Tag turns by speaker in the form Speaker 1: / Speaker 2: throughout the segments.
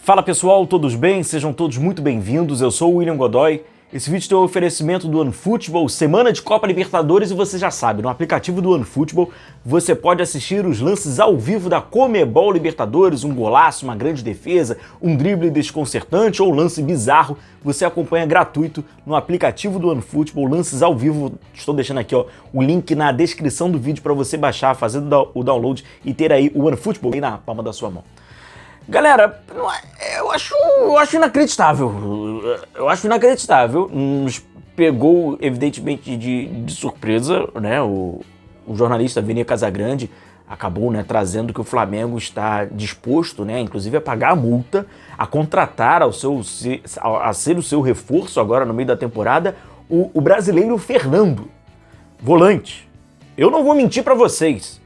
Speaker 1: Fala pessoal, todos bem? Sejam todos muito bem-vindos, eu sou o William Godoy. Esse vídeo tem um oferecimento do OneFootball, semana de Copa Libertadores, e você já sabe, no aplicativo do OneFootball você pode assistir os lances ao vivo da Comebol Libertadores, um golaço, uma grande defesa, um drible desconcertante ou lance bizarro, você acompanha gratuito no aplicativo do OneFootball, lances ao vivo. Estou deixando aqui o link na descrição do vídeo para você baixar, fazer o download e ter aí o OneFootball aí na palma da sua mão. Galera, eu acho inacreditável. Eu acho inacreditável. Nos pegou, evidentemente, de surpresa, né? O jornalista Vini Casagrande acabou, né, trazendo que o Flamengo está disposto, né, inclusive a pagar a multa, a contratar a ser o seu reforço agora no meio da temporada, o brasileiro Fernando, volante. Eu não vou mentir para vocês.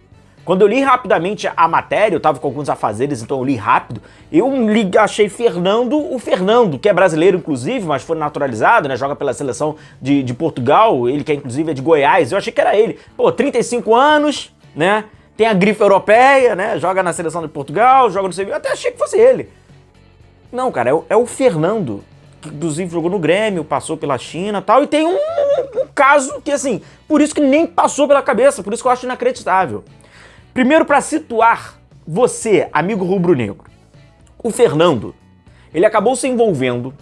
Speaker 1: Quando eu li rapidamente a matéria, eu tava com alguns afazeres, então eu li rápido, achei o Fernando, que é brasileiro inclusive, mas foi naturalizado, né, joga pela seleção de Portugal, ele que inclusive é de Goiás, eu achei que era ele. Pô, 35 anos, né, tem a grife europeia, né, joga na seleção de Portugal, joga no Sevilla, eu até achei que fosse ele. Não, cara, é o Fernando, que inclusive jogou no Grêmio, passou pela China e tal, e tem um caso que, assim, por isso que nem passou pela cabeça, por isso que eu acho inacreditável. Primeiro, para situar você, amigo rubro-negro, o Fernando, ele acabou se envolvendo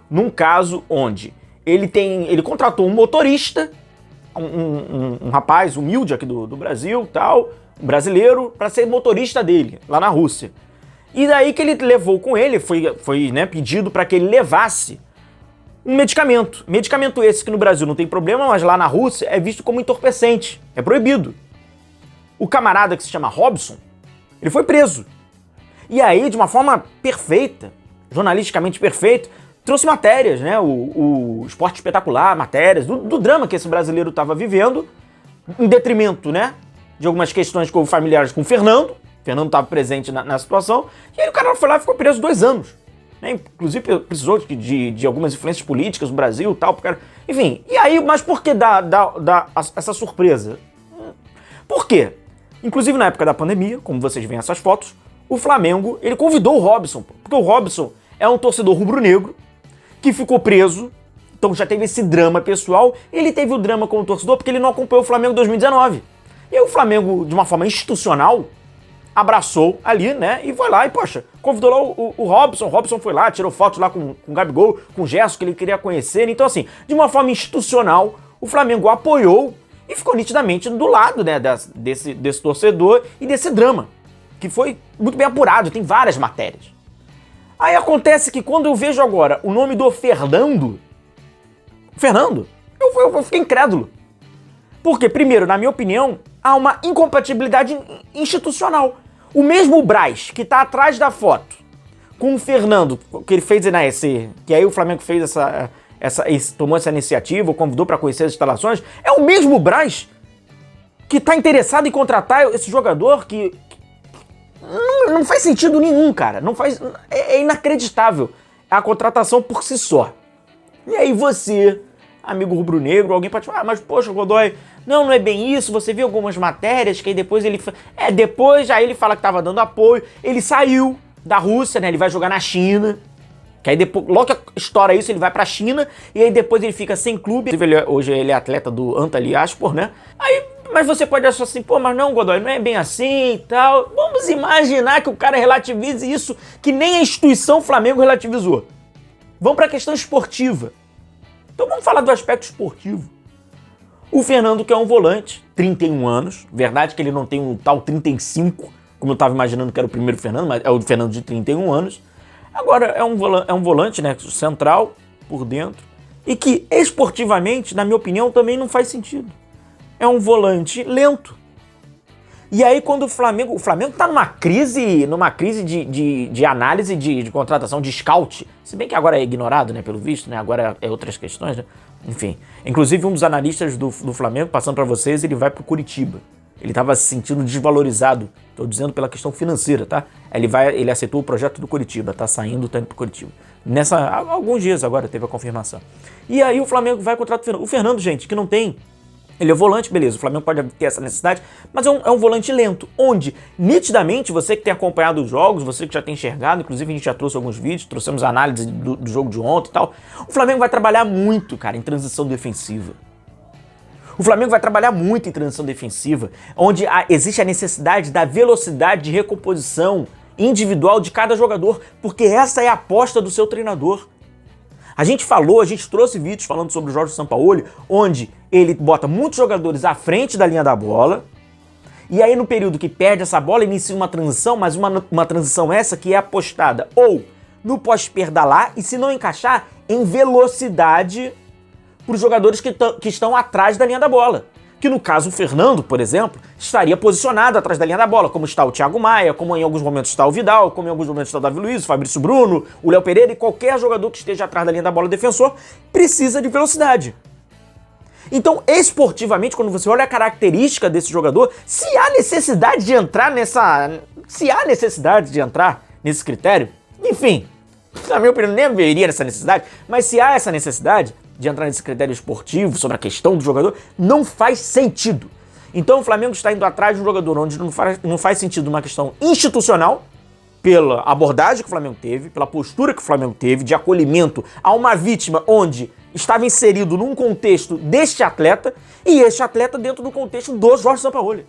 Speaker 1: num caso onde ele contratou um motorista, um rapaz humilde aqui do Brasil, tal, um brasileiro, para ser motorista dele, lá na Rússia. E daí que ele levou com ele, foi né, pedido para que ele levasse um medicamento. Medicamento esse que no Brasil não tem problema, mas lá na Rússia é visto como entorpecente, é proibido. O camarada que se chama Robson, ele foi preso. E aí, de uma forma perfeita, jornalisticamente perfeita, trouxe matérias, né? O Esporte Espetacular, matérias do drama que esse brasileiro estava vivendo, em detrimento, né, de algumas questões familiares com o Fernando. O Fernando estava presente na situação. E aí o cara foi lá e ficou preso 2 anos. Né? Inclusive precisou de algumas influências políticas no Brasil e tal. Cara. Enfim, e aí, mas por que essa surpresa? Por quê? Inclusive na época da pandemia, como vocês veem essas fotos, o Flamengo, ele convidou o Robson, porque o Robson é um torcedor rubro-negro que ficou preso, então já teve esse drama pessoal, ele teve o drama como torcedor porque ele não acompanhou o Flamengo em 2019. E aí o Flamengo, de uma forma institucional, abraçou ali, né, e foi lá e, poxa, convidou lá o Robson. O Robson foi lá, tirou fotos lá com o Gabigol, com o Gerson, que ele queria conhecer. Então, assim, de uma forma institucional, o Flamengo apoiou e ficou nitidamente do lado, né, desse torcedor e desse drama, que foi muito bem apurado, tem várias matérias. Aí acontece que quando eu vejo agora o nome do Fernando, eu fiquei incrédulo. Porque, primeiro, na minha opinião, há uma incompatibilidade institucional. O mesmo Braz, que tá atrás da foto, com o Fernando, que ele fez, né, que aí o Flamengo fez tomou essa iniciativa, convidou para conhecer as instalações, é o mesmo Braz que está interessado em contratar esse jogador que não faz sentido nenhum, cara. É inacreditável a contratação por si só. E aí você, amigo rubro-negro, alguém pode falar, mas poxa, Godoy, não é bem isso, você viu algumas matérias que aí depois depois aí ele fala que estava dando apoio, ele saiu da Rússia, né, ele vai jogar na China. Que aí depois, logo que estoura isso, ele vai pra China e aí depois ele fica sem clube. Hoje ele é atleta do Antalyaspor, né? Aí, mas você pode achar assim, pô, mas não, Godoy, não é bem assim e tal. Vamos imaginar que o cara relativize isso, que nem a instituição Flamengo relativizou. Vamos pra questão esportiva. Então vamos falar do aspecto esportivo. O Fernando, que é um volante, 31 anos, verdade que ele não tem um tal 35, como eu tava imaginando que era o primeiro Fernando, mas é o Fernando de 31 anos. Agora, é um volante, né, central, por dentro, e que esportivamente, na minha opinião, também não faz sentido. É um volante lento. E aí, quando o Flamengo tá numa crise de análise de contratação, de scout, se bem que agora é ignorado, né, pelo visto, né, agora é outras questões, né, enfim. Inclusive, um dos analistas do Flamengo, passando para vocês, ele vai pro Curitiba. Ele estava se sentindo desvalorizado, estou dizendo pela questão financeira, tá? Ele aceitou o projeto do Curitiba, tá saindo, tá indo pro Curitiba. Há alguns dias agora teve a confirmação. E aí o Flamengo vai contratar o Fernando. O Fernando, gente, que não tem Ele é volante, beleza, o Flamengo pode ter essa necessidade, mas é um volante lento, onde, nitidamente, você que tem acompanhado os jogos, você que já tem enxergado, inclusive a gente já trouxe alguns vídeos, trouxemos análise do jogo de ontem e tal, o Flamengo vai trabalhar muito, cara, em transição defensiva. O Flamengo vai trabalhar muito em transição defensiva, onde existe a necessidade da velocidade de recomposição individual de cada jogador, porque essa é a aposta do seu treinador. A gente trouxe vídeos falando sobre o Jorge Sampaoli, onde ele bota muitos jogadores à frente da linha da bola, e aí no período que perde essa bola, inicia uma transição, mas uma transição essa que é apostada ou no pós-perdalar, e se não encaixar, em velocidade para os jogadores que estão atrás da linha da bola. Que no caso o Fernando, por exemplo, estaria posicionado atrás da linha da bola, como está o Thiago Maia, como em alguns momentos está o Vidal, como em alguns momentos está o Davi Luiz, o Fabrício Bruno, o Léo Pereira, e qualquer jogador que esteja atrás da linha da bola defensor precisa de velocidade. Então, esportivamente, quando você olha a característica desse jogador, se há necessidade de entrar nesse critério, enfim, na minha opinião, nem haveria essa necessidade, mas se há essa necessidade de entrar nesse critério esportivo sobre a questão do jogador, não faz sentido. Então o Flamengo está indo atrás de um jogador onde não faz sentido uma questão institucional, pela abordagem que o Flamengo teve, pela postura que o Flamengo teve, de acolhimento a uma vítima onde estava inserido num contexto deste atleta, e este atleta dentro do contexto do Jorge Sampaoli.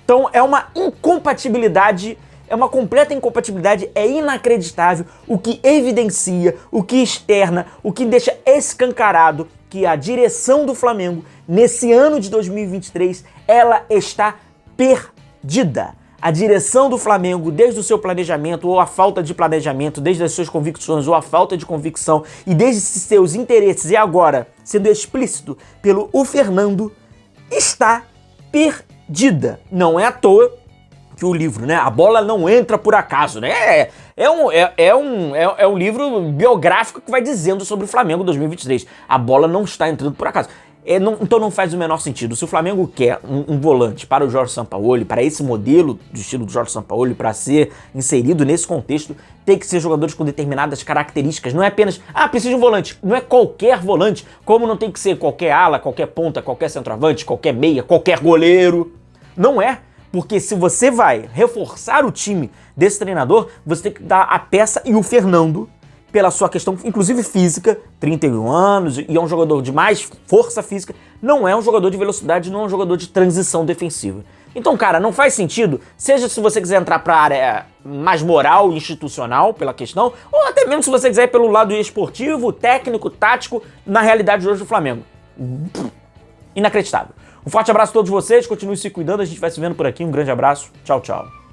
Speaker 1: Então é uma incompatibilidade, é uma completa incompatibilidade, é inacreditável, o que evidencia, o que externa, o que deixa escancarado que a direção do Flamengo, nesse ano de 2023, ela está perdida. A direção do Flamengo, desde o seu planejamento ou a falta de planejamento, desde as suas convicções ou a falta de convicção, e desde seus interesses, e agora, sendo explícito pelo Fernando, está perdida. Não é à toa que o livro, né? A bola não entra por acaso, né? É um livro biográfico que vai dizendo sobre o Flamengo 2023. A bola não está entrando por acaso. Então não faz o menor sentido. Se o Flamengo quer um volante para o Jorge Sampaoli, para esse modelo do estilo do Jorge Sampaoli, para ser inserido nesse contexto, tem que ser jogadores com determinadas características. Não é apenas, preciso de um volante. Não é qualquer volante, como não tem que ser qualquer ala, qualquer ponta, qualquer centroavante, qualquer meia, qualquer goleiro. Não é. Porque se você vai reforçar o time desse treinador, você tem que dar a peça, e o Fernando, pela sua questão, inclusive física, 31 anos, e é um jogador de mais força física, não é um jogador de velocidade, não é um jogador de transição defensiva. Então, cara, não faz sentido, seja se você quiser entrar para a área mais moral e institucional pela questão, ou até mesmo se você quiser ir pelo lado esportivo, técnico, tático, na realidade de hoje do Flamengo. Inacreditável. Um forte abraço a todos vocês, continue se cuidando, a gente vai se vendo por aqui, um grande abraço, tchau, tchau.